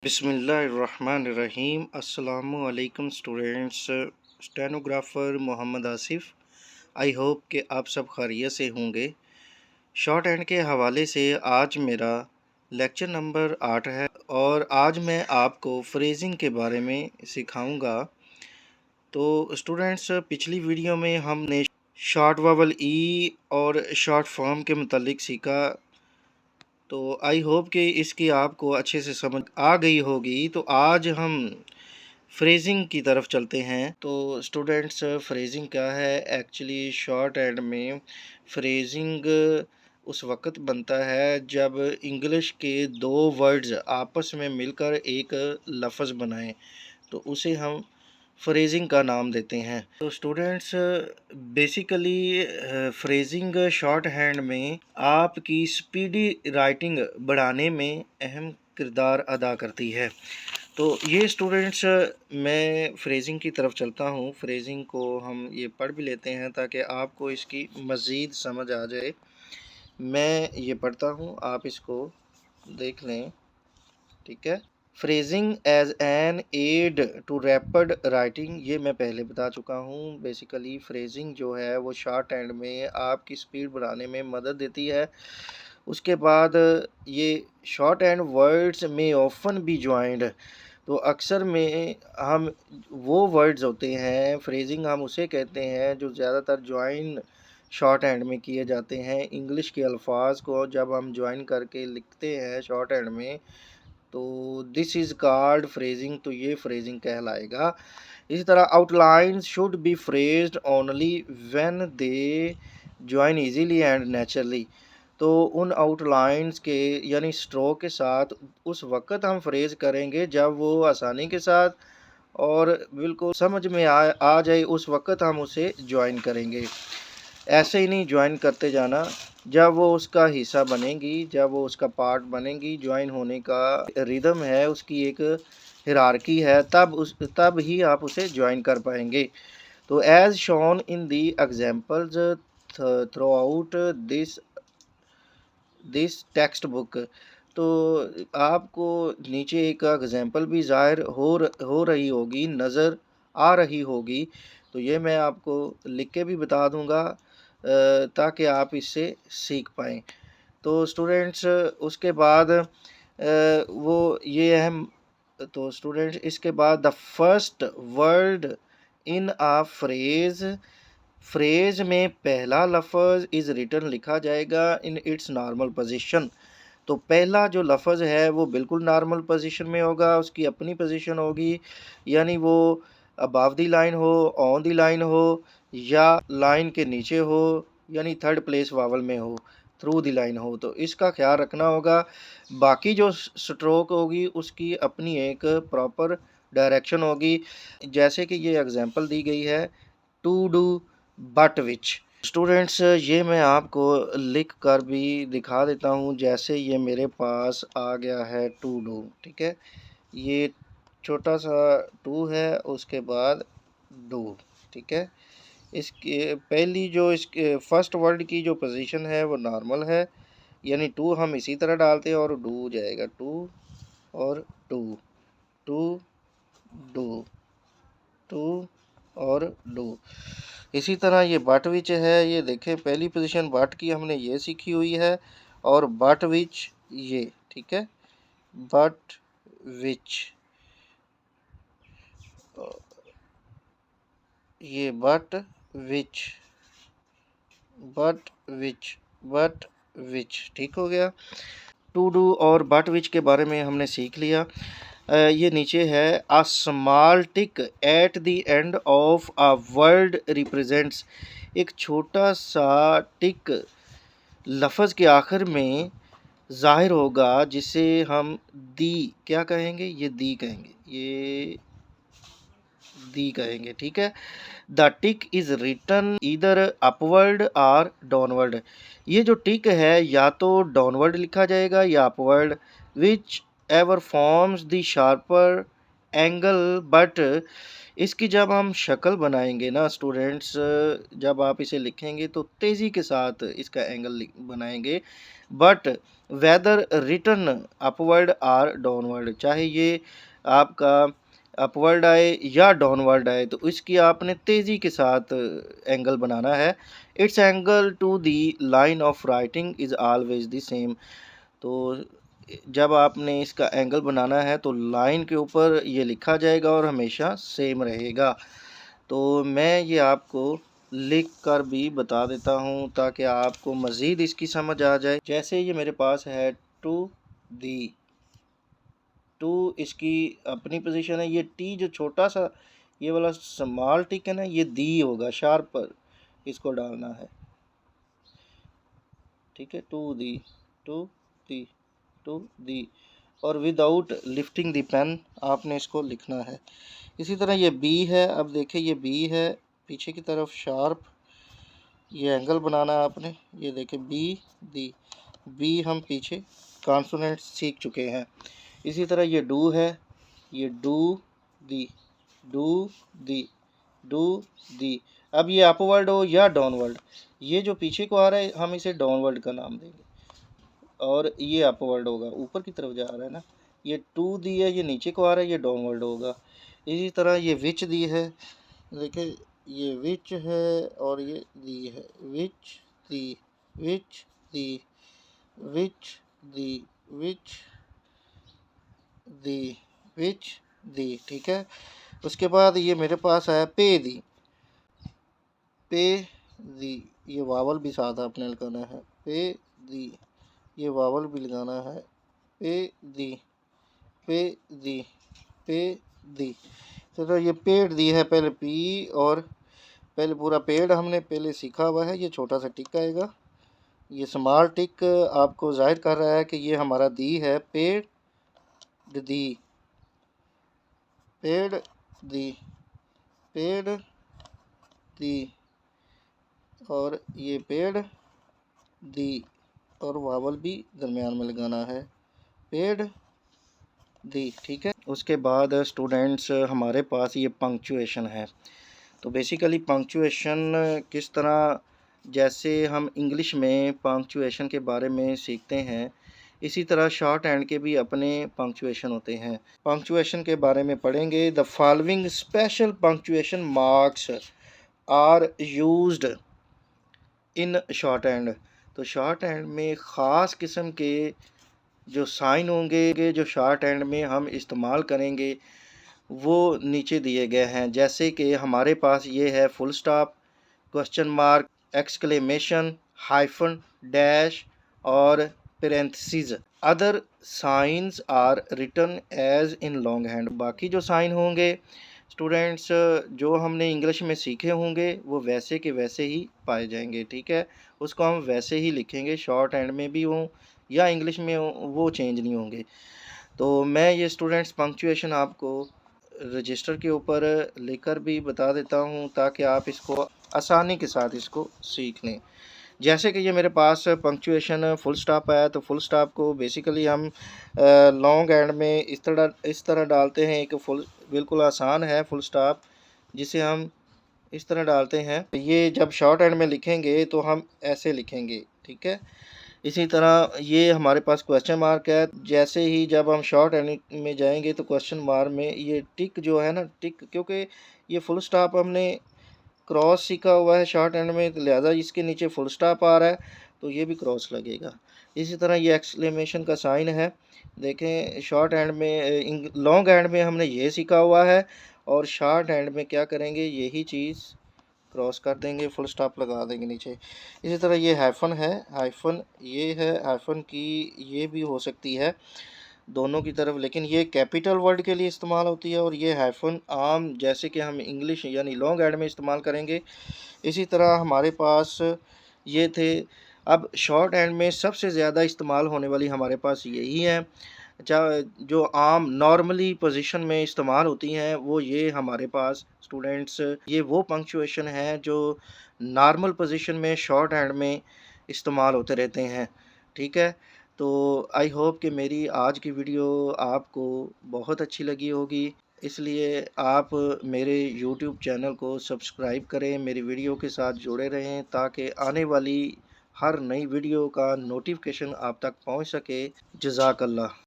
बिस्मिल्लाहिर्रहमानिर्रहीम। अस्सलामुअलैकुम students. Stenographer Mohammad Asif. I hope कि आप सब खैरियत से होंगे। शॉर्ट हैंड के हवाले से आज मेरा लेक्चर नंबर 8 है और आज मैं आपको फ्रेजिंग के बारे में सिखाऊंगा। तो स्टूडेंट्स, पिछली वीडियो में हमने शॉर्ट वावल ई और शॉर्ट फॉर्म के मुतालिक सीखा। तो आई होप कि इसकी आपको अच्छे से समझ आ गई होगी। तो आज हम फ्रेजिंग की तरफ चलते हैं। तो स्टूडेंट्स, फ्रेजिंग क्या है? एक्चुअली शॉर्ट हैंड में फ्रेजिंग उस वक़्त बनता है जब इंग्लिश के दो वर्ड्स आपस में मिलकर एक लफ्ज़ बनाएं, तो उसे हम फ्रेजिंग का नाम देते हैं। तो students, basically phrasing short hand में आपकी स्पीडी राइटिंग बढ़ाने में अहम किरदार अदा करती है। तो ये स्टूडेंट्स, मैं फ्रेजिंग की तरफ चलता हूँ। फ्रेजिंग को हम ये पढ़ भी लेते हैं ताकि आपको इसकी मज़ीद समझ आ जाए। मैं ये पढ़ता हूँ, आप इसको देख लें, ठीक है। Phrasing as an aid to rapid writing, ये मैं पहले बता चुका हूँ। बेसिकली फ्रेजिंग जो है वो शॉर्ट हैंड में आपकी स्पीड बढ़ाने में मदद देती है। उसके बाद ये शॉर्ट हैंड वर्ड्स में ऑफन बी ज्वाइंड, तो अक्सर में हम वो वर्ड्स होते हैं, फ्रेजिंग हम उसे कहते हैं जो ज़्यादातर ज्वाइन शॉर्ट हैंड में किए जाते हैं। इंग्लिश के अल्फाज को जब हम ज्वाइन करके लिखते हैं शॉर्ट हैंड में, तो दिस इज़ कॉल्ड फ्रेजिंग, तो ये फ्रेजिंग कहलाएगा। इसी तरह outlines should be phrased only when they join easily and naturally, तो उन आउटलाइंस के यानी स्ट्रोक के साथ उस वक़्त हम फ्रेज़ करेंगे जब वो आसानी के साथ और बिल्कुल समझ में आ जाए, उस वक़्त हम उसे ज्वाइन करेंगे। ऐसे ही नहीं ज्वाइन करते जाना, जब वो उसका हिस्सा बनेगी, जब वो उसका पार्ट बनेगी, ज्वाइन होने का रिदम है, उसकी एक हिरार्की है, तब ही आप उसे ज्वाइन कर पाएंगे। तो as shown in the examples throughout this textbook, तो आपको नीचे एक एग्जाम्पल भी ज़ाहिर हो रही होगी, नज़र आ रही होगी। तो ये मैं आपको लिख के भी बता दूंगा ताकि आप इससे सीख पाएँ। तो स्टूडेंट्स, उसके बाद वो ये अहम, तो स्टूडेंट्स इसके बाद the first word in a phrase, phrase में पहला लफ्ज़ इज़ रिटन लिखा जाएगा इन इट्स नॉर्मल पोजीशन। तो पहला जो लफ्ज़ है वो बिल्कुल नॉर्मल पोजीशन में होगा, उसकी अपनी पोजीशन होगी, यानी वो अबव द लाइन हो, ऑन द लाइन हो, या लाइन के नीचे हो, यानी थर्ड प्लेस वावल में हो, थ्रू द लाइन हो। तो इसका ख्याल रखना होगा। बाकी जो स्ट्रोक होगी उसकी अपनी एक प्रॉपर डायरेक्शन होगी। जैसे कि ये एग्जांपल दी गई है, to do but which. Students, ये मैं आपको लिख कर भी दिखा देता हूँ। जैसे ये मेरे पास आ गया है टू डू, ठीक है। ये छोटा सा टू है, उसके बाद डू, ठीक है। इसके पहली जो इसके फर्स्ट वर्ड की जो पोजीशन है वो नॉर्मल है, यानी टू हम इसी तरह डालते हैं और डू जाएगा, टू और डू, टू डू, टू और डू। इसी तरह ये बट विच है, ये देखें पहली पोजीशन बट की हमने ये सीखी हुई है, और बट विच ये, ठीक है, बट विच, ये but which, but which, but which, ठीक हो गया। टू डू और बट विच के बारे में हमने सीख लिया। ये नीचे है, a small tick at the end of a word represents, एक छोटा सा टिक लफ्ज़ के आखिर में ज़ाहिर होगा, जिसे हम दी क्या कहेंगे, ये दी कहेंगे, ये दी कहेंगे, ठीक है। The tick is written either upward or downward, ये जो टिक है या तो डाउनवर्ड लिखा जाएगा या upward, which ever forms the sharper angle, but इसकी जब हम शक्ल बनाएंगे ना स्टूडेंट्स, जब आप इसे लिखेंगे तो तेज़ी के साथ इसका एंगल बनाएंगे, but whether written upward or downward, चाहे ये आपका अपवर्ड आए या डाउनवर्ड आए, तो इसकी आपने तेज़ी के साथ एंगल बनाना है। Its angle to the line of writing is always the same. तो जब आपने इसका एंगल बनाना है तो लाइन के ऊपर ये लिखा जाएगा और हमेशा सेम रहेगा। तो मैं ये आपको लिख कर भी बता देता हूँ ताकि आपको मज़ीद इसकी समझ आ जाए। जैसे ये मेरे पास है टू दी, टू इसकी अपनी पोजीशन है, ये टी जो छोटा सा ये वाला स्मॉल टिक है ना, ये दी होगा, शार्प पर इसको डालना है, ठीक है। To the, to the, to the, और विदाउट लिफ्टिंग द पेन आपने इसको लिखना है। इसी तरह ये बी है, अब देखिए ये बी है, पीछे की तरफ शार्प, ये एंगल बनाना है आपने, ये देखिए बी दी, बी हम पीछे कॉन्सोनेंट सीख चुके हैं। इसी तरह ये डू है, ये do the, do the, do the. अब ये अपवर्ड हो या डाउनवर्ड, ये जो पीछे को आ रहा है हम इसे डाउनवर्ड का नाम देंगे, और ये अपवर्ड होगा, ऊपर की तरफ जा रहा है ना। ये टू दी है, ये नीचे को आ रहा है, ये डाउनवर्ड होगा। इसी तरह ये विच दी है, देखिए ये विच है और ये दी है, विच दी, विच दी, विच दी, विच दी, विच दी, ठीक है। उसके बाद ये मेरे पास है पे दी, पे दी, ये वावल भी साथ आपने लगाना है, पे दी, ये वावल भी लगाना है, पे दी, पे दी, पे दी। तो ये पेड़ दी है, पहले पी, और पहले पूरा पेड़ हमने पहले सीखा हुआ है, ये छोटा सा टिक आएगा, ये स्मॉल टिक आपको जाहिर कर रहा है कि ये हमारा दी है, पेड़ दी, पेड़ दी, पेड़ दी, और ये पेड़ दी, और वावल भी दरमियान में लगाना है, पेड़ दी, ठीक है। उसके बाद स्टूडेंट्स हमारे पास ये पंक्चुएशन है। तो बेसिकली पंक्चुएशन किस तरह, जैसे हम इंग्लिश में पंक्चुएशन के बारे में सीखते हैं, इसी तरह शॉर्ट हैंड के भी अपने पंक्चुएशन होते हैं। पंक्चुएशन के बारे में पढ़ेंगे। The following special punctuation marks are used in shorthand. तो शॉर्ट हैंड में ख़ास किस्म के जो साइन होंगे जो शॉर्ट हैंड में हम इस्तेमाल करेंगे वो नीचे दिए गए हैं। जैसे कि हमारे पास ये है full stop, question mark, exclamation, hyphen, dash और parenthesis. Other signs are written as in long hand. बाकी जो साइन होंगे स्टूडेंट्स जो हमने इंग्लिश में सीखे होंगे वो वैसे के वैसे ही पाए जाएंगे, ठीक है। उसको हम वैसे ही लिखेंगे, शॉर्ट हैंड में भी हों या इंग्लिश में हो, वो चेंज नहीं होंगे। तो मैं ये स्टूडेंट्स पंक्चुएशन आपको रजिस्टर के ऊपर लेकर भी बता देता हूँ ताकि आप इसको आसानी के साथ इसको सीख लें। जैसे कि ये मेरे पास पंक्चुएशन फुल स्टॉप है, तो फुल स्टॉप को बेसिकली हम लॉन्ग एंड में इस तरह डालते हैं। एक फुल बिल्कुल आसान है फुल स्टॉप जिसे हम इस तरह डालते हैं। ये जब शॉर्ट एंड में लिखेंगे तो हम ऐसे लिखेंगे, ठीक है। इसी तरह ये हमारे पास क्वेश्चन मार्क है, जैसे ही जब हम शॉर्ट एंड में जाएंगे तो क्वेश्चन मार्क में ये टिक जो है ना, टिक, क्योंकि ये फुल स्टॉप हमने क्रॉस सीखा हुआ है शॉर्ट एंड में, लिहाजा इसके नीचे फुल स्टॉप आ रहा है तो ये भी क्रॉस लगेगा। इसी तरह ये एक्सक्लेमेशन का साइन है, देखें शॉर्ट हैंड में, लॉन्ग हैंड में हमने ये सीखा हुआ है, और शॉर्ट हैंड में क्या करेंगे, यही चीज़ क्रॉस कर देंगे, फुल स्टॉप लगा देंगे नीचे। इसी तरह ये हाइफन है, हाइफन ये है, हाइफन की ये भी हो सकती है दोनों की तरफ, लेकिन ये कैपिटल वर्ड के लिए इस्तेमाल होती है, और ये हाइफन आम जैसे कि हम इंग्लिश यानी लॉन्ग हैंड में इस्तेमाल करेंगे। इसी तरह हमारे पास ये थे। अब शॉर्ट हैंड में सबसे ज़्यादा इस्तेमाल होने वाली हमारे पास यही है, जो आम नॉर्मली पोजीशन में इस्तेमाल होती हैं, वो ये हमारे पास स्टूडेंट्स, ये वो पंक्चुएशन है जो नॉर्मल पोजीशन में शॉर्ट हैंड में इस्तेमाल होते रहते हैं, ठीक है। तो आई होप कि मेरी आज की वीडियो आपको बहुत अच्छी लगी होगी। इसलिए आप मेरे यूट्यूब चैनल को सब्सक्राइब करें, मेरी वीडियो के साथ जुड़े रहें ताकि आने वाली हर नई वीडियो का नोटिफिकेशन आप तक पहुंच सके। जज़ाकल्लाह।